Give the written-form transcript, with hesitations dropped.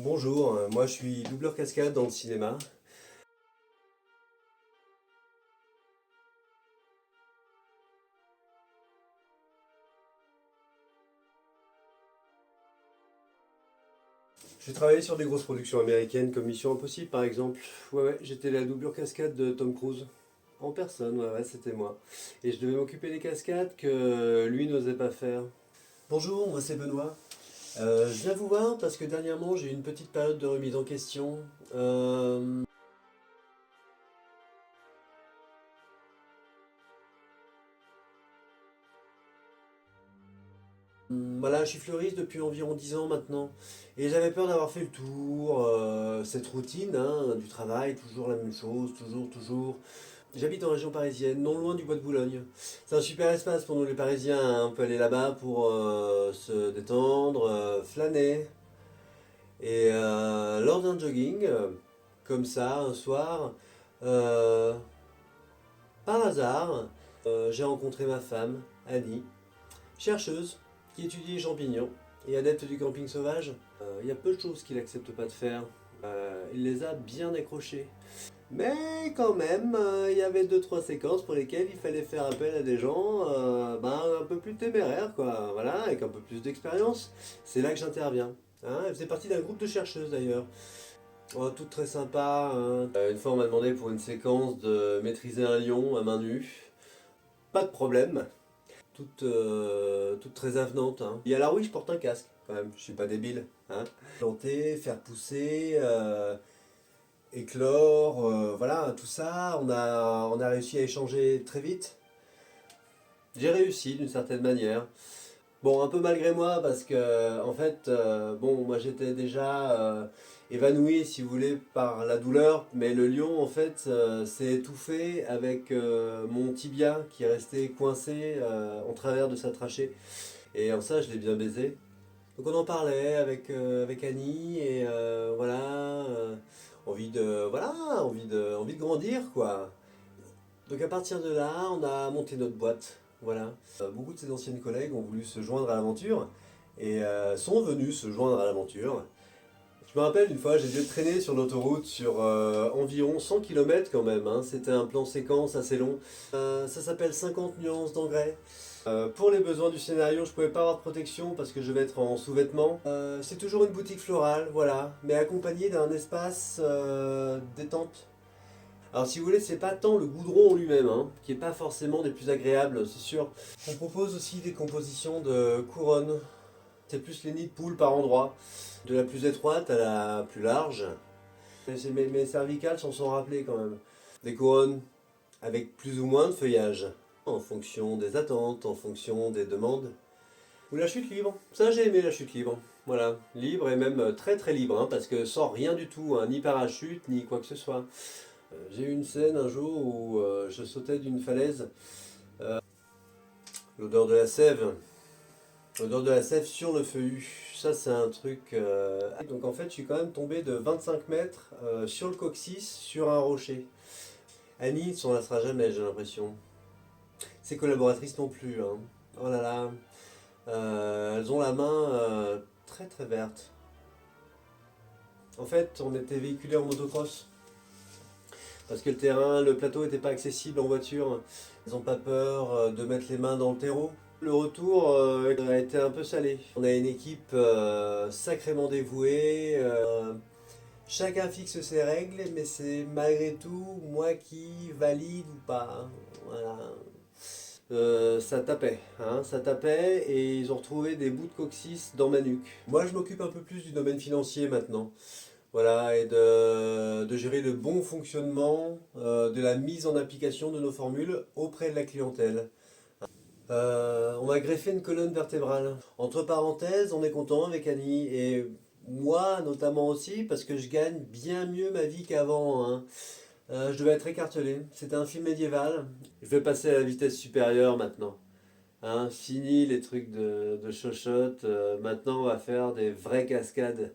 Bonjour, moi je suis doubleur cascade dans le cinéma. J'ai travaillé sur des grosses productions américaines comme Mission Impossible par exemple. Ouais, j'étais la doublure cascade de Tom Cruise. En personne, ouais, c'était moi. Et je devais m'occuper des cascades que lui n'osait pas faire. Bonjour, moi c'est Benoît. Je viens vous voir parce que dernièrement j'ai eu une petite période de remise en question. Euh, Voilà, je suis fleuriste depuis environ 10 ans maintenant. Et j'avais peur d'avoir fait le tour, cette routine hein, du travail, toujours la même chose, toujours. J'habite en région parisienne, non loin du bois de Boulogne. C'est un super espace pour nous les Parisiens, hein. On peut aller là-bas pour se détendre, flâner. Et lors d'un jogging, comme ça, un soir, euh, par hasard, j'ai rencontré ma femme, Annie, chercheuse, qui étudie les champignons et adepte du camping sauvage. Il y a peu de choses qu'il n'accepte pas de faire. Il les a bien accrochées. Mais quand même, il y avait deux trois séquences pour lesquelles il fallait faire appel à des gens un peu plus téméraires, quoi, voilà, avec un peu plus d'expérience. C'est là que j'interviens. Hein. Elle faisait partie d'un groupe de chercheuses d'ailleurs. Oh, toutes très sympa. Hein. Une fois, on m'a demandé pour une séquence de maîtriser un lion à main nue. Pas de problème. Toute très avenante. Hein. Et alors oui, je porte un casque quand même. Je suis pas débile. Hein. Planter, faire pousser. Éclore, voilà, tout ça, on a réussi à échanger très vite. J'ai réussi d'une certaine manière. Bon, un peu malgré moi, parce que, en fait, bon, moi j'étais déjà évanoui, si vous voulez, par la douleur, mais le lion, en fait, s'est étouffé avec mon tibia qui est resté coincé en travers de sa trachée. Et en ça, je l'ai bien baisé. Donc on en parlait avec Annie et voilà, voilà, envie de grandir quoi. Donc à partir de là, on a monté notre boîte, voilà. Beaucoup de ses anciennes collègues ont voulu se joindre à l'aventure et sont venus se joindre à l'aventure. Je me rappelle une fois, j'ai dû traîner sur l'autoroute sur environ 100 km quand même, hein. C'était un plan séquence assez long. Ça s'appelle 50 nuances d'engrais. Pour les besoins du scénario, je pouvais pas avoir de protection parce que je vais être en sous-vêtements. C'est toujours une boutique florale, voilà, mais accompagnée d'un espace détente. Alors si vous voulez, c'est pas tant le goudron en lui-même, hein, qui est pas forcément des plus agréables, c'est sûr. On propose aussi des compositions de couronnes. C'est plus les nids de poules par endroits, de la plus étroite à la plus large. Mes cervicales s'en sont rappelées quand même. Des couronnes avec plus ou moins de feuillage, en fonction des attentes, en fonction des demandes. Ou la chute libre. Ça, j'ai aimé la chute libre. Voilà, libre et même très très libre, hein, parce que sans rien du tout, hein, ni parachute, ni quoi que ce soit. J'ai eu une scène un jour où je sautais d'une falaise. L'odeur de la sève. L'odeur de la sève sur le feuillu. Ça, c'est un truc. Donc en fait, je suis quand même tombé de 25 mètres sur le coccyx, sur un rocher. Annie ne s'en lassera jamais, j'ai l'impression. Ses collaboratrices non plus. Hein. Oh là là. Elles ont la main très très verte. En fait, on était véhiculé en motocross parce que le plateau n'était pas accessible en voiture. Ils n'ont pas peur de mettre les mains dans le terreau. Le retour a été un peu salé. On a une équipe sacrément dévouée. Chacun fixe ses règles, mais c'est malgré tout moi qui valide ou pas. Hein. Voilà. Ça tapait, hein, ça tapait et ils ont retrouvé des bouts de coccyx dans ma nuque. Moi je m'occupe un peu plus du domaine financier maintenant. Voilà, et de gérer le bon fonctionnement de la mise en application de nos formules auprès de la clientèle. On m'a greffé une colonne vertébrale. Entre parenthèses, on est content avec Annie et moi notamment aussi parce que je gagne bien mieux ma vie qu'avant. Hein. Je devais être écartelé. C'était un film médiéval. Je vais passer à la vitesse supérieure maintenant. Hein, fini les trucs de chochotte. Maintenant, on va faire des vraies cascades.